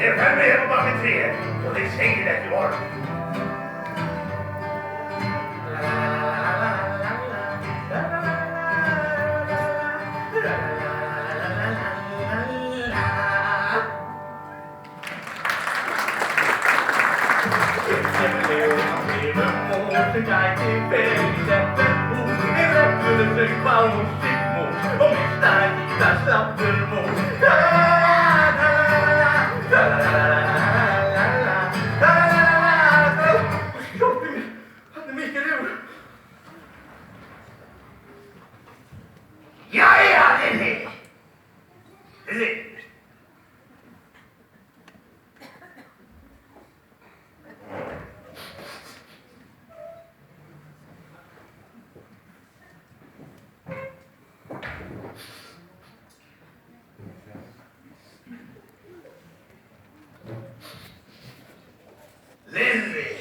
Ég fer með hérna bara með tréð og þið segið ekki orð. Sem gæti verið settur út í reglur þau fá músikmús og mista í það sláttur mús. Hjálpi mér, hann er mikið rjóður. Jæja, Lilli! Lilli! Lilli!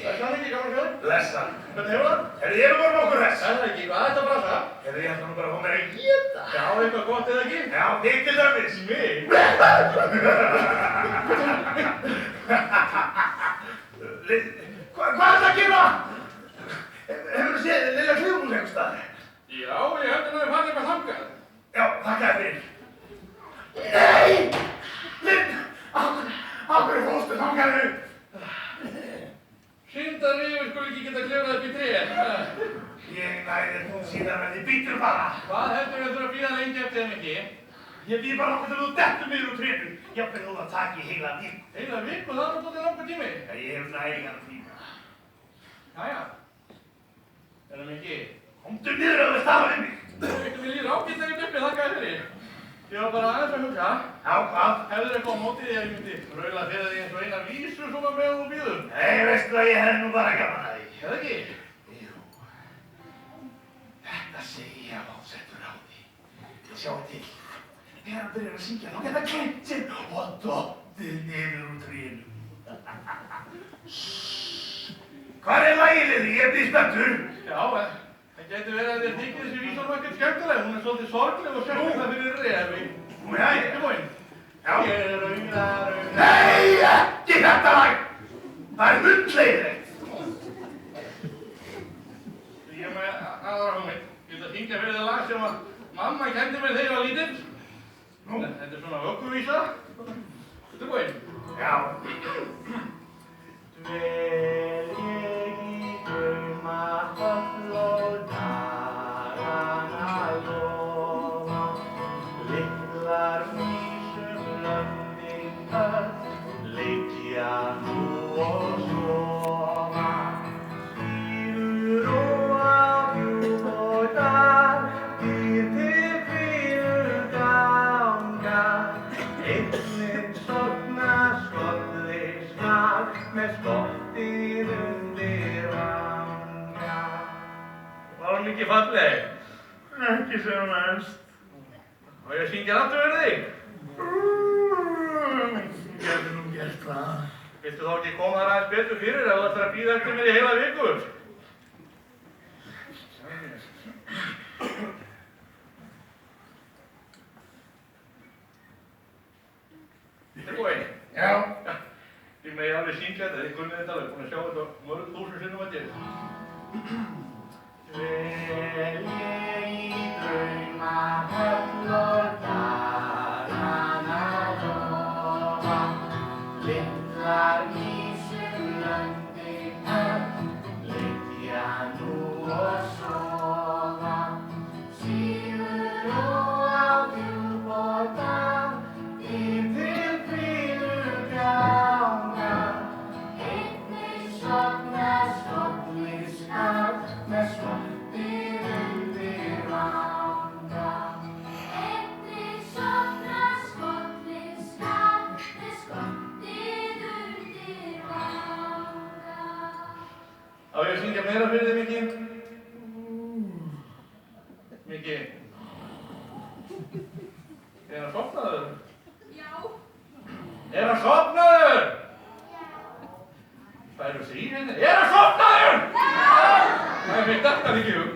Blessaður ekki, gamla fjöld. Blessaður. Hvernig hefur það? Ég er bara nokkur hress. Það ekki, hvað er þetta að brasa? Ég ætla nú bara að fá mér að éta. Já, eitthvað gott eða ekki? Já, þig til dæmis. Mig? Hvað er það að gera? Hefurðu séð Lilla Klifhús einhvers staðar? Já, ég held að það er farið eitthvað þangað. Já, þakka þér fyrir. Nei! Lill! Af hverju fórstu þangað nú? Syndar yfir skul ekki geta klifrað upp í tréð. Ég næði þú síðan en þið býttur bara. Hvað heldur við þurfa að bíða lengi eftir þeim ekki? Ég býð bara okkur til þú dettur niður úr trénu. Jafnvel þú það taki heila viku. Heila viku, það er náttúrulega langur tími. Já, ég hef nægan tíma. Jæja. Erum ekki? Komdu niður að við stafa við mig. Veitum við líður ágætt ekkert uppi, þakka þér fyrir. Ég var bara aðeins að hugsa. Já, hvað? Hefur eitthvað á móti því að ég myndi raula fyrir því eins og eina vísu svona með og býðum? Nei, veistu að ég hef nú bara gaman að því. Eða ekki? Jú. Þetta segi ég að settur á því. Sjáu til. Þegar hann byrjar að syngja, þá geta kleimt sér og dottið niður úr trénu. Hvar er lagið, Lilli? Ég býð spenntur. Já, það getur verið að þér þykir þessi vísa nú ekkert skemmtileg. Hún er svolítið sorgleg og sérstaklega fyrir refi. Nú, jæja. Tilbúin. Já. Ég er rauna. Nei, ekki þetta lag! Það er hundleiðilegt. Ég er með aðra hugmynd. Ég ætla að syngja fyrir það lag sem að mamma kendi mér þegar ég var lítill. Nú. Þetta er svona vögguvísa. Tilbúin. Já. Dvel ég í drauma höll og dagana lofa, litlar vísum löndin öll, liggja nú og sofa. Síður og á djúp og dal, dýr til hvílu ganga, einnig sofna skolli skal, með skottið undir vanga. Var hún ekki falleg? Ekki sem mest. Og ég syngja aftur fyrir þig? Gæti nú gert það. Viltu þá ekki koma þar aðeins betur fyrir ef þú ætlar að bíða eftir mér í heila viku? Tilbúin? Já. Þið megið alveg syngja þetta, þið kunnið þetta alveg, búin að sjá þetta mörg þúsund sinnum að gera. Dvel ég í drauma höll og dagana lofa, litlar vísum löndin öll, liggja nú og sofa. Síður og á djúp og dal, dýr til hvílu ganga, einnig sofna skolli skal, með skottið undir vanga. Einnig sofna skolli skal, með skottið undir vanga. Á ég að syngja meira fyrir þig, Mikki? Mikki? Er hann sofnaður? Já. Er hann sofnaður? Hvað eru þið í henni? Er hann sofnaður? Það er mér dættan ekki hug.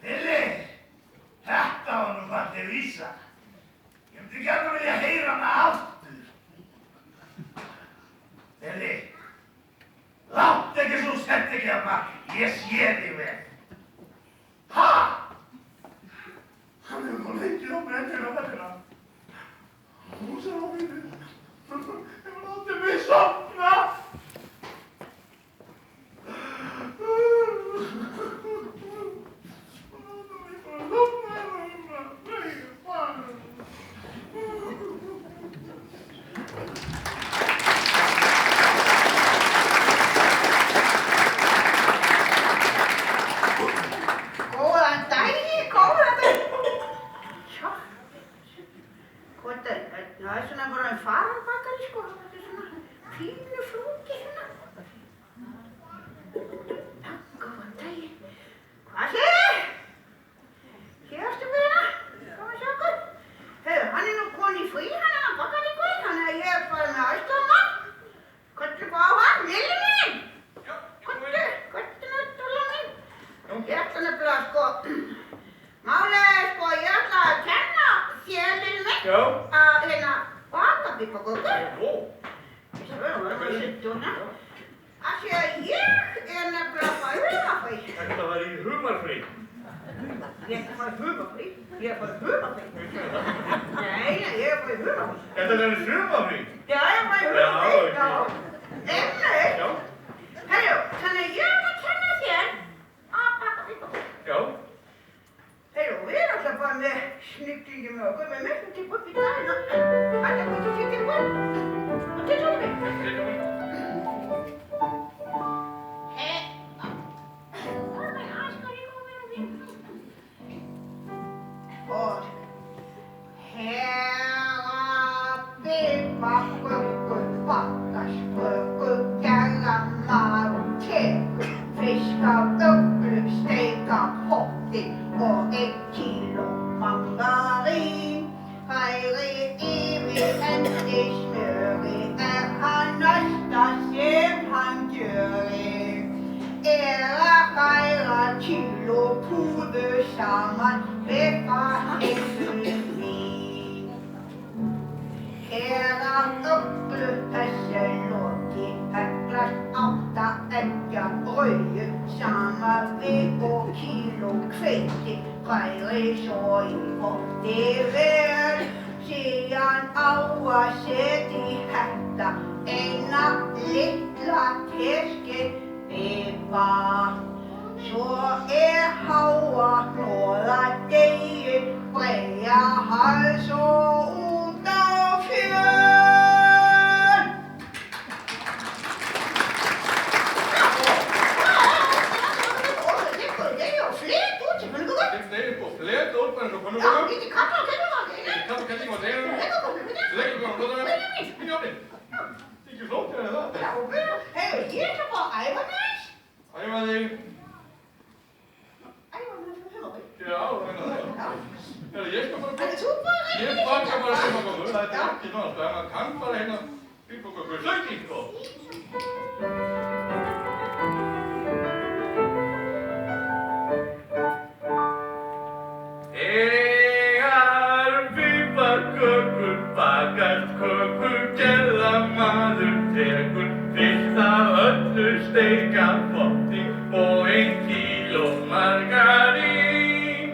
Lilli, þetta var nú falleg vísa. Ég myndi gjarnan vilja heyra hana aftur. Lilli, látt ekki svo sett ekki hana, ég sé þig vel. Ha? Hann hefur nú leikið á brennina þarna. Hún sá mig. Hefur látið mig sofna. Góðan daginn, góðan daginn. Sjá, hvað er svona bara fararbakari sko, þetta er svona fínu flóki hérna. Já, góðan daginn. Hvað segir þið? Kjærastu með hérna? Kom að sjá okkur. Heyrðu, hann er nú konið í frí, hann er bakari guð, þannig að ég er bara með aðstoðarmann. Komdu bara á hann, Lilli mín. Komdu nú, dúlla mín. Ég ætla nefnilega sko, málið er sko, ég ætla að kenna þér, Lilli minn, Já. að hérna baka piparkökur. Ó. Svo verðum við að sitja hérna. Af því að ég er nefnilega að fá humarfrí. Þetta var í humarfrí. Ég er að fá humarfrí. Ég er að fá humarfrí. Nei, ég er að fá humarfrí. Þetta er enn sumarfrí. Já, ég er að fá humarfrí. Já. Einmitt. Já. Heyrðu, þannig að ég er að kenna þér að baka piparkökur. Já. Heyrðu, við erum alltaf bara með sniglingi með okkur, við möttum til upp í daginn og alltaf hvað þú fyrir hvað. Og til tónum við. Og herra piparkökur, bakkarskökur, gerðamar og tekur, fiskar, öglu, steikar, potti og 1 kíló mandarín. Færi yfir hendi smjöri hann næsta sem hann gjörir. Að færa kíló púður saman við heilsuvín. Öglu þessu loki heglast 8 eggja brauð saman við og kíló hveiti. Færi svo í potti vel, síðan á að setja í þetta eina litla teskið pipar. Svo háa hnoða deigið, breiða hals og út á fjöl. Det er jo flet út sem pönnukökur. Det er på flet út bara eins og Já, pönnukökur. ekki kalla á pönnukökur. Kaffi kalling og þeir eru. Leggur bara hlóta með. Inn í ofnin. Ekki flókið er það. Já, heyrðu, ég ætla bara að æfa mig aðeins. Æfa þig. Æfa mig fyrir humarfrí. Já, það. Já. Heyrðu, ég skal bara Þannig þú bara Ég baka bara piparkökur. Það er ekki náttúrulega. Maður kann bara hérna piparkökur. Hlauki, sko. Piparkökur, bakast kökur, gerðamaður tekur fyrst af öllu steikar potti og 1 kíló margarín.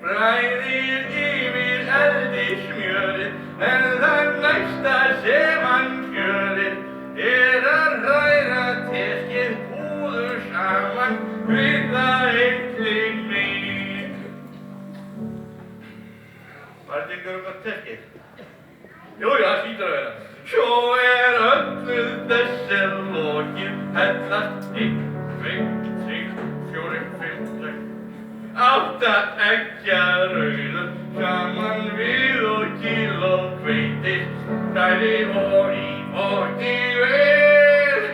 Bræðir yfir eldi smjörið, en það næsta sem hann kjörir að hræra teskið púður saman við það heilsuvín. Var þetta ykkur gott teskið? Jú, það hlýtur að vera. Svo öllu þessu lokið, hellast 1, 2, 3, 4, 5, 6, 8 eggja rauður saman við og kíló hveiti, stæði og í potti vel.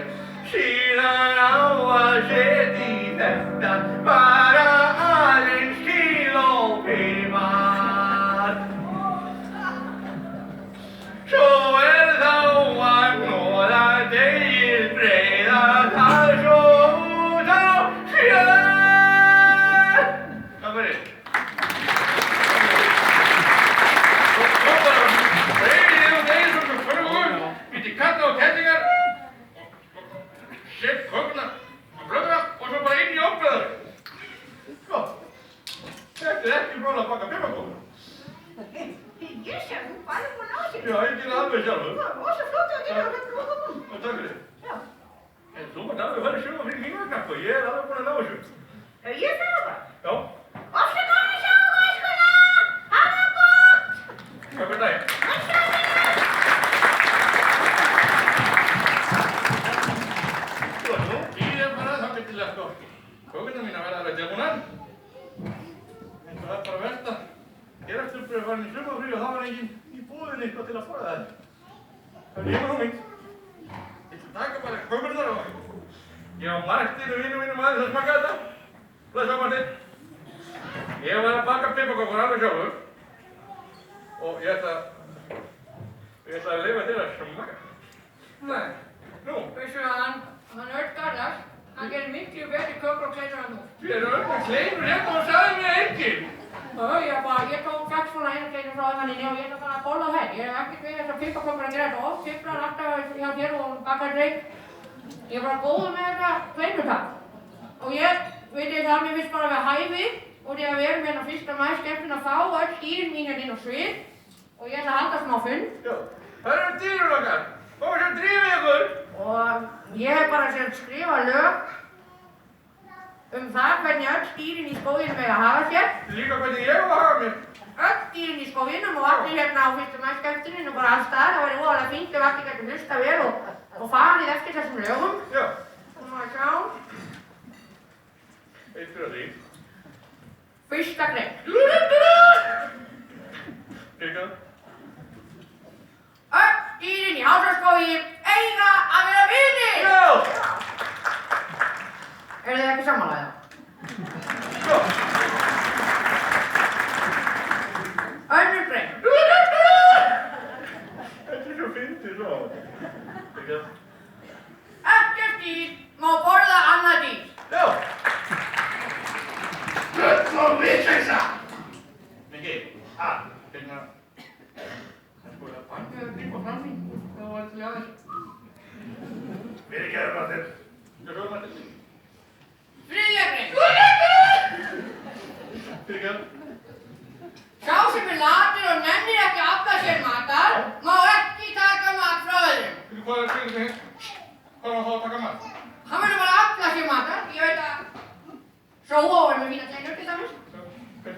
Síðan á að setja í þetta bara aðeins kíló pipar. Svo þá að hnoða deigið, breiða það svo að baka piparkökur. Ég sé, þú var alveg búin á þessu. Já, ég gerði alveg sjálfur. Þú var rosa flott að gera þetta lokum. Takk fyrir. Já. En þú mátt alveg fara í sumar fyrir hringvagnar og ég alveg búinn að ná þessu. Ég fer það bara. Já. Ofta gaman að sjá okkur, æskuna! Hafa það gott! Takk fyrir daginn. Svo, nú býð ég bara þangað til að kökurnar mínar verða alveg tilbúnar. En það er bara verst að ég eftir að fara inn í sumarfrí og það var enginn í búðinni eitthvað til að fara það. Það er ég og hugmynd. Ég ætla að taka bara kökurnar og ég á Martin og vinum mínum aðeins að smaka þetta. Blessa Martin. Ég var að baka piparkökur alveg sjálfur og ég ætla að leyfa þér að smaka. Nei, Nú, veistu að hann Örn Garðars, hann gerir miklu betri kökur og kleinur en þú. þið eru öllum kleinur hérna og sagði mér enginn. Ég tók 6 svona einu kleinur frá þannig og ég ætla bara að bolla þær. Ég hef ekkert við þessar piparkökur að gera þetta oft, piprar alltaf hjá þér og bakar dreik. Ég er bara góður með þetta kleinurtak. Og ég, veit ég það, mér finnst bara við hæfi og því að við erum hérna 1. maí skemmtinn að fá öll dýrin mín hérna inn á svið og ég ætla að halda smá fund. Já, það eru dýrur okkar. Hvað sem drífið ykkur? Og ég hef bara sem skrifað lög það hvernig öll dýrin í skóginum eiga að hafa sér. Líka hvernig ég á að hafa mér. Öll dýrin í skóginum og allir hérna á 1. maí skemmtinin og bara alls staðar. Það væri voðalega fínt ef allir gætu hlusta vel og farið eftir þessum lögum. Já. Og maður sjá. 1, 2, 3. Fyrsta grein. Kirkjað. Öll dýrin í Hálsaskógi eiga að vera vinir! Já! Eru þið ekki sammála það? Já! Önnur grein. Þetta er svo fyndið svo. Kirkjað. Ekkert dýr má borða annað dýr. Já! Rödd og vitleysa! Mikki, hérna. Það er sko að banka það grípa fram í. Það var til aðeins. Fyrirgefðu, Martin. Ég svo Martin. Þriðja grein. Kirkjað. Sá sem er latur og nennir ekki að afla sér matar má ekki taka mat frá öðrum. Hvað er það þig? Hvað má þá að taka mat? Hann verður bara að afla sér matar. Ég veit að Sóa var með fína kleinur til dæmis.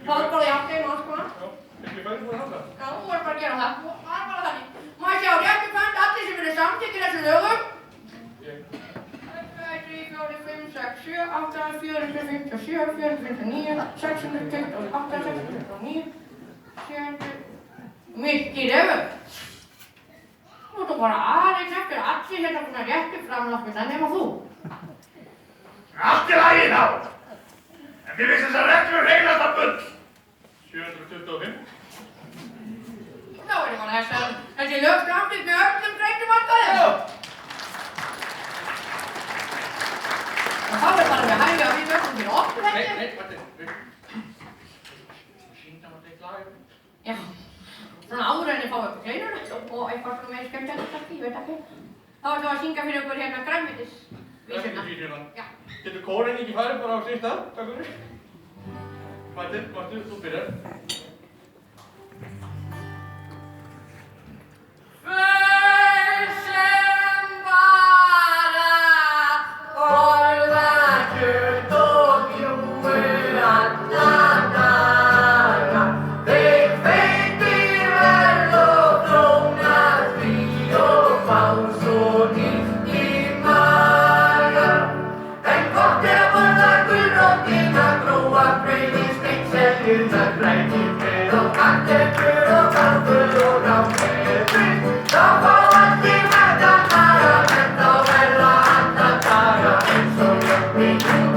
Fálkóla í afteginu og alls konar. Já, ekki færið búin að hafa það. Já, þú verður bara að gera það. Það er bara þannig. Má ég sjá réttu fund allir sem eru samþykkir þessu lögum. 1, 2, 3, 4, 5, 6, 7, 8, 457, 459, 628, 629, 700... Mikið röfum. Nú þú bara aðeins eftir að allir hérna búin að réttu fram nokkuð nema þú. Allt í lagi þá! En mér finnst þessar reglur hreinasta bull! 725. Þá er ég bara þessi lög samþykkt með öllum greinum alltaf. Og þá er bara við hægja að við verðum fyrir okkur Nei, þetta. Martin. Sýnda maður eitt lag. Já, svona áður en ég fá upp kleinuna og eitthvað svona meira skemmtilegt kannski, ég veit ekki. Þá ætlum við að syngja fyrir okkur hérna grænmetisvísuna. Já. Getur kórinn ekki farið bara á sín stað? Takk fyrir. Martin, þú byrjar. Föl sem bara borðar kjöt og kjúi alla daga. Þeir feitir verð og flóknar því og fá svo nýtt í maga. En gott er að borða gulrótina, gróa brauði, steikseljuna, grænibrauð og kartöflur og kaffur og rámleður. Þá fá allir mæta daga, en þá verða alla daga eins og jöfnir.